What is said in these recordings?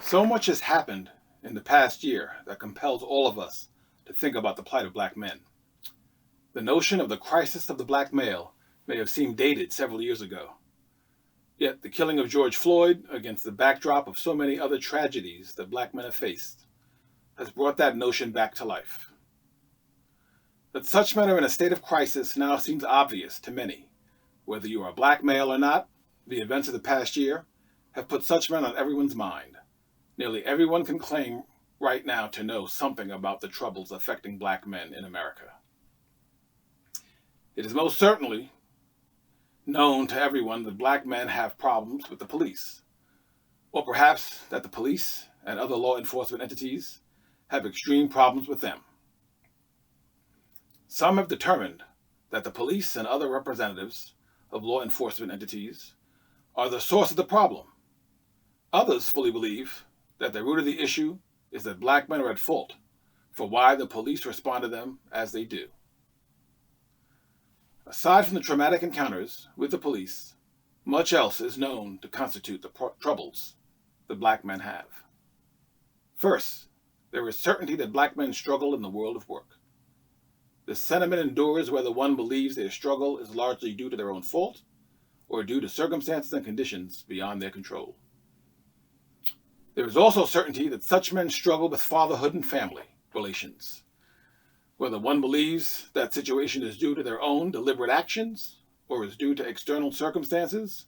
So much has happened in the past year that compels all of us to think about the plight of black men. The notion of the crisis of the black male may have seemed dated several years ago. Yet the killing of George Floyd, against the backdrop of so many other tragedies that black men have faced, has brought that notion back to life. That such men are in a state of crisis now seems obvious to many. Whether you are a black male or not, the events of the past year have put such men on everyone's mind. Nearly everyone can claim right now to know something about the troubles affecting black men in America. It is most certainly known to everyone that black men have problems with the police, or perhaps that the police and other law enforcement entities have extreme problems with them. Some have determined that the police and other representatives of law enforcement entities are the source of the problem. Others fully believe that the root of the issue is that black men are at fault for why the police respond to them as they do. Aside from the traumatic encounters with the police, much else is known to constitute the troubles that black men have. First, there is certainty that black men struggle in the world of work. This sentiment endures whether one believes their struggle is largely due to their own fault or due to circumstances and conditions beyond their control. There is also certainty that such men struggle with fatherhood and family relations. Whether one believes that situation is due to their own deliberate actions or is due to external circumstances,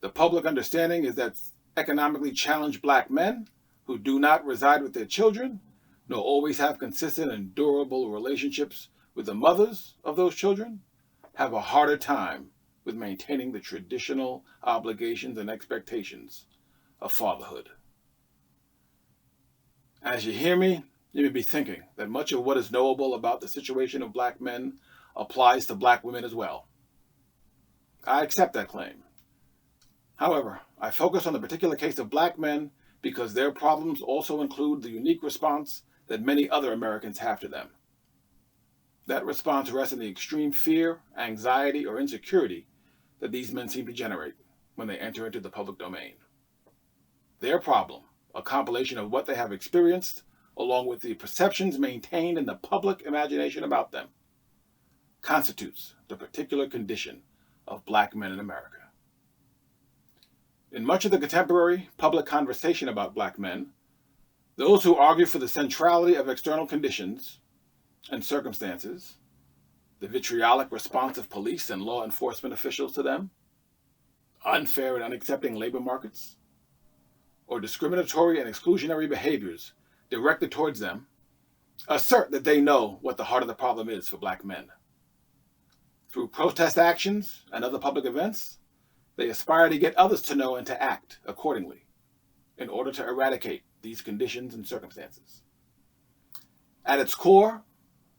the public understanding is that economically challenged black men who do not reside with their children, nor always have consistent and durable relationships with the mothers of those children, have a harder time with maintaining the traditional obligations and expectations of fatherhood. As you hear me, you may be thinking that much of what is knowable about the situation of black men applies to black women as well. I accept that claim. However, I focus on the particular case of black men because their problems also include the unique response that many other Americans have to them. That response rests in the extreme fear, anxiety, or insecurity that these men seem to generate when they enter into the public domain. Their problem, a compilation of what they have experienced, along with the perceptions maintained in the public imagination about them, constitutes the particular condition of black men in America. In much of the contemporary public conversation about black men, those who argue for the centrality of external conditions and circumstances, the vitriolic response of police and law enforcement officials to them, unfair and unaccepting labor markets, or discriminatory and exclusionary behaviors directed towards them, assert that they know what the heart of the problem is for black men. Through protest actions and other public events, they aspire to get others to know and to act accordingly in order to eradicate these conditions and circumstances. At its core,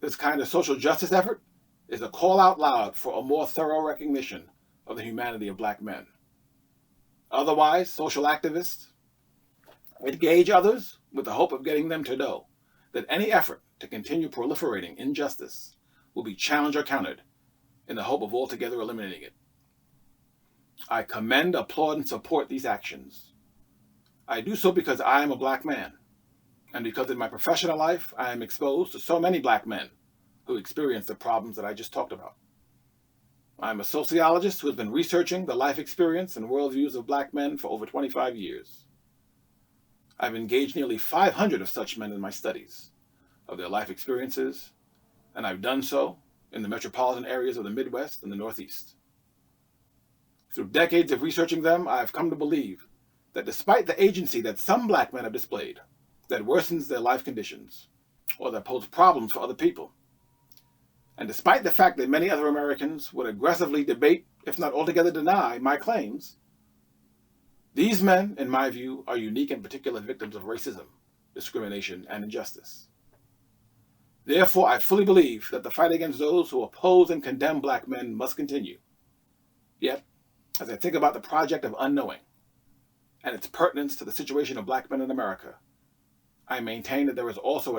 this kind of social justice effort is a call out loud for a more thorough recognition of the humanity of black men. Otherwise, social activists engage others with the hope of getting them to know that any effort to continue proliferating injustice will be challenged or countered in the hope of altogether eliminating it. I commend, applaud, and support these actions. I do so because I am a black man, and because in my professional life I am exposed to so many black men who experience the problems that I just talked about. I am a sociologist who has been researching the life experience and worldviews of black men for over 25 years. I've engaged nearly 500 of such men in my studies of their life experiences, and I've done so in the metropolitan areas of the Midwest and the Northeast. Through decades of researching them, I have come to believe that despite the agency that some black men have displayed that worsens their life conditions or that pose problems for other people, and despite the fact that many other Americans would aggressively debate, if not altogether deny, my claims, these men, in my view, are unique and particular victims of racism, discrimination, and injustice. Therefore, I fully believe that the fight against those who oppose and condemn black men must continue. Yet, as I think about the project of unknowing and its pertinence to the situation of black men in America, I maintain that there is also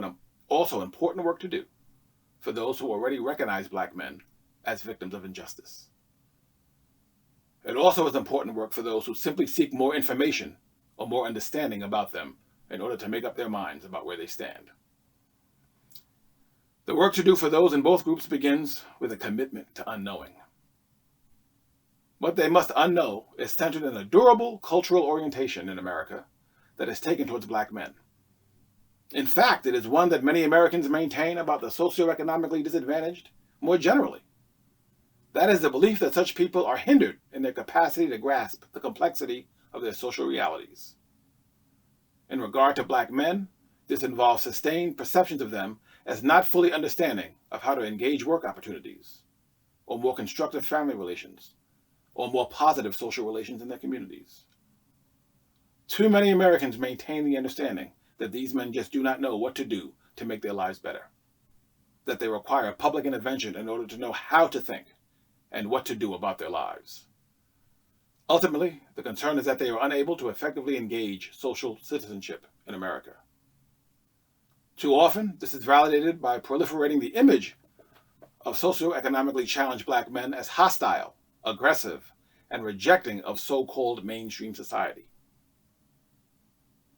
important work to do for those who already recognize black men as victims of injustice. It also is important work for those who simply seek more information or more understanding about them in order to make up their minds about where they stand. The work to do for those in both groups begins with a commitment to unknowing. What they must unknow is centered in a durable cultural orientation in America that is taken towards black men. In fact, it is one that many Americans maintain about the socioeconomically disadvantaged more generally. That is the belief that such people are hindered in their capacity to grasp the complexity of their social realities. In regard to black men, this involves sustained perceptions of them as not fully understanding of how to engage work opportunities, or more constructive family relations, or more positive social relations in their communities. Too many Americans maintain the understanding that these men just do not know what to do to make their lives better, that they require public intervention in order to know how to think and what to do about their lives. Ultimately, the concern is that they are unable to effectively engage social citizenship in America. Too often, this is validated by proliferating the image of socioeconomically challenged black men as hostile, aggressive, and rejecting of so-called mainstream society.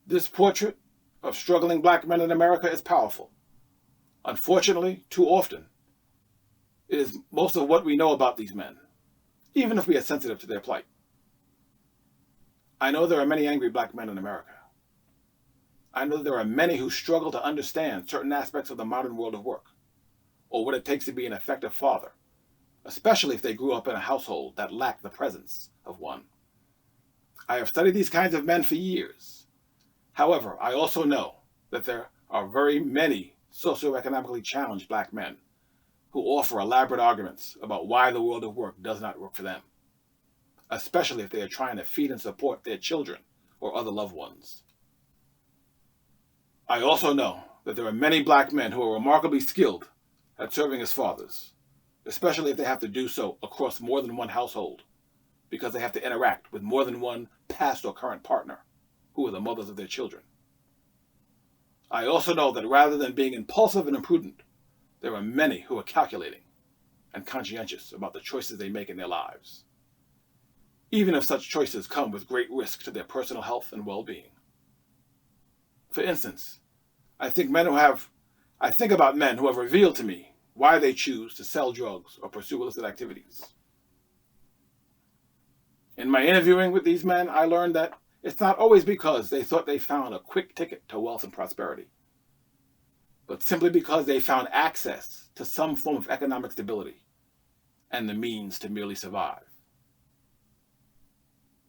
This portrait of struggling black men in America is powerful. Unfortunately, too often, it is most of what we know about these men, even if we are sensitive to their plight. I know there are many angry black men in America. I know there are many who struggle to understand certain aspects of the modern world of work, or what it takes to be an effective father, especially if they grew up in a household that lacked the presence of one. I have studied these kinds of men for years. However, I also know that there are very many socioeconomically challenged black men who offer elaborate arguments about why the world of work does not work for them, especially if they are trying to feed and support their children or other loved ones. I also know that there are many black men who are remarkably skilled at serving as fathers, especially if they have to do so across more than one household, because they have to interact with more than one past or current partner who are the mothers of their children. I also know that rather than being impulsive and imprudent, there are many who are calculating and conscientious about the choices they make in their lives, even if such choices come with great risk to their personal health and well-being. For instance, I think about men who have revealed to me why they choose to sell drugs or pursue illicit activities. In my interviewing with these men, I learned that it's not always because they thought they found a quick ticket to wealth and prosperity, but simply because they found access to some form of economic stability and the means to merely survive.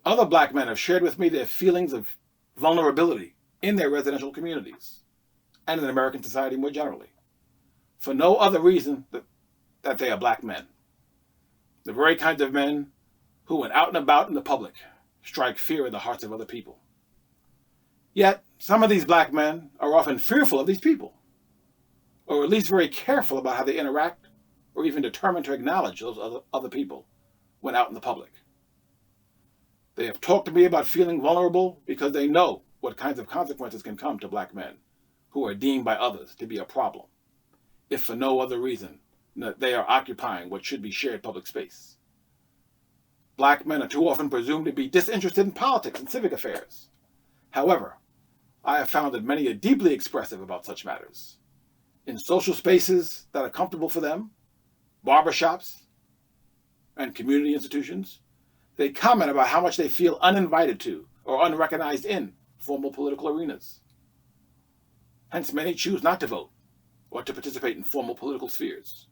Other black men have shared with me their feelings of vulnerability in their residential communities and in American society more generally, for no other reason that they are black men. The very kinds of men who, when out and about in the public, strike fear in the hearts of other people. Yet, some of these black men are often fearful of these people, or at least very careful about how they interact, or even determined to acknowledge those other people when out in the public. They have talked to me about feeling vulnerable because they know what kinds of consequences can come to black men who are deemed by others to be a problem, if for no other reason than that they are occupying what should be shared public space. Black men are too often presumed to be disinterested in politics and civic affairs. However, I have found that many are deeply expressive about such matters. In social spaces that are comfortable for them, barbershops, and community institutions, they comment about how much they feel uninvited to or unrecognized in formal political arenas. Hence, many choose not to vote or to participate in formal political spheres.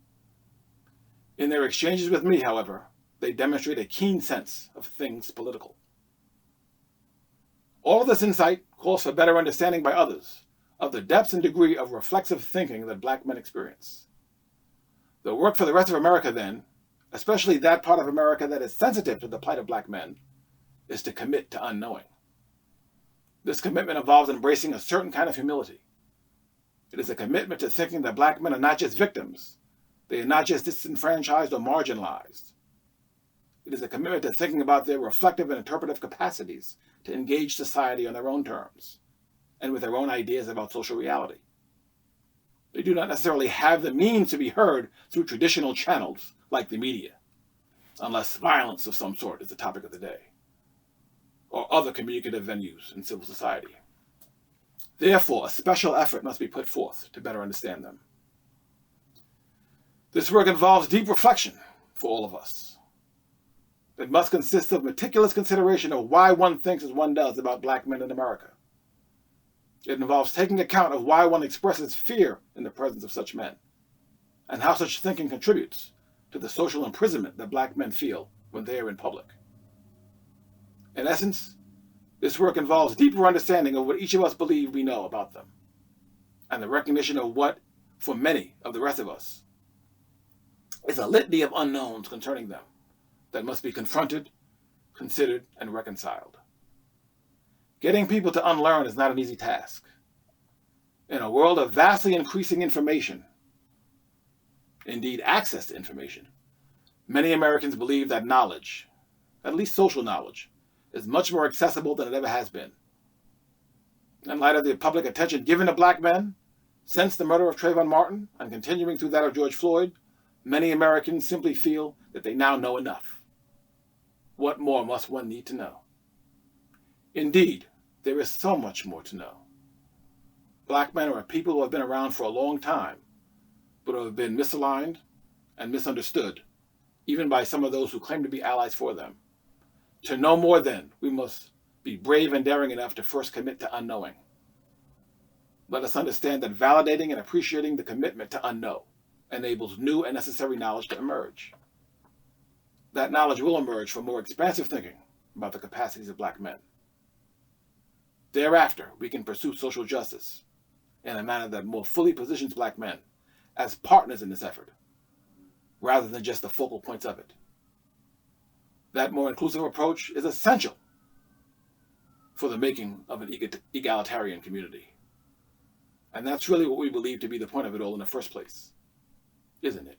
In their exchanges with me, however, they demonstrate a keen sense of things political. All of this insight calls for better understanding by others of the depths and degree of reflexive thinking that black men experience. The work for the rest of America, then, especially that part of America that is sensitive to the plight of black men, is to commit to unknowing. This commitment involves embracing a certain kind of humility. It is a commitment to thinking that black men are not just victims. They are not just disenfranchised or marginalized. It is a commitment to thinking about their reflective and interpretive capacities to engage society on their own terms and with their own ideas about social reality. They do not necessarily have the means to be heard through traditional channels like the media, unless violence of some sort is the topic of the day. or other communicative venues in civil society. Therefore, a special effort must be put forth to better understand them. This work involves deep reflection for all of us. It must consist of meticulous consideration of why one thinks as one does about Black men in America. It involves taking account of why one expresses fear in the presence of such men, and how such thinking contributes to the social imprisonment that Black men feel when they are in public. In essence, this work involves deeper understanding of what each of us believe we know about them, and the recognition of what, for many of the rest of us, is a litany of unknowns concerning them that must be confronted, considered, and reconciled. Getting people to unlearn is not an easy task. In a world of vastly increasing information, indeed access to information, many Americans believe that knowledge, at least social knowledge, is much more accessible than it ever has been. In light of the public attention given to Black men since the murder of Trayvon Martin and continuing through that of George Floyd, many Americans simply feel that they now know enough. What more must one need to know? Indeed, there is so much more to know. Black men are a people who have been around for a long time, but who have been misaligned and misunderstood, even by some of those who claim to be allies for them. To know more then, we must be brave and daring enough to first commit to unknowing. Let us understand that validating and appreciating the commitment to unknow enables new and necessary knowledge to emerge. That knowledge will emerge from more expansive thinking about the capacities of Black men. Thereafter, we can pursue social justice in a manner that more fully positions Black men as partners in this effort, rather than just the focal points of it. That more inclusive approach is essential for the making of an egalitarian community. And that's really what we believe to be the point of it all in the first place, isn't it?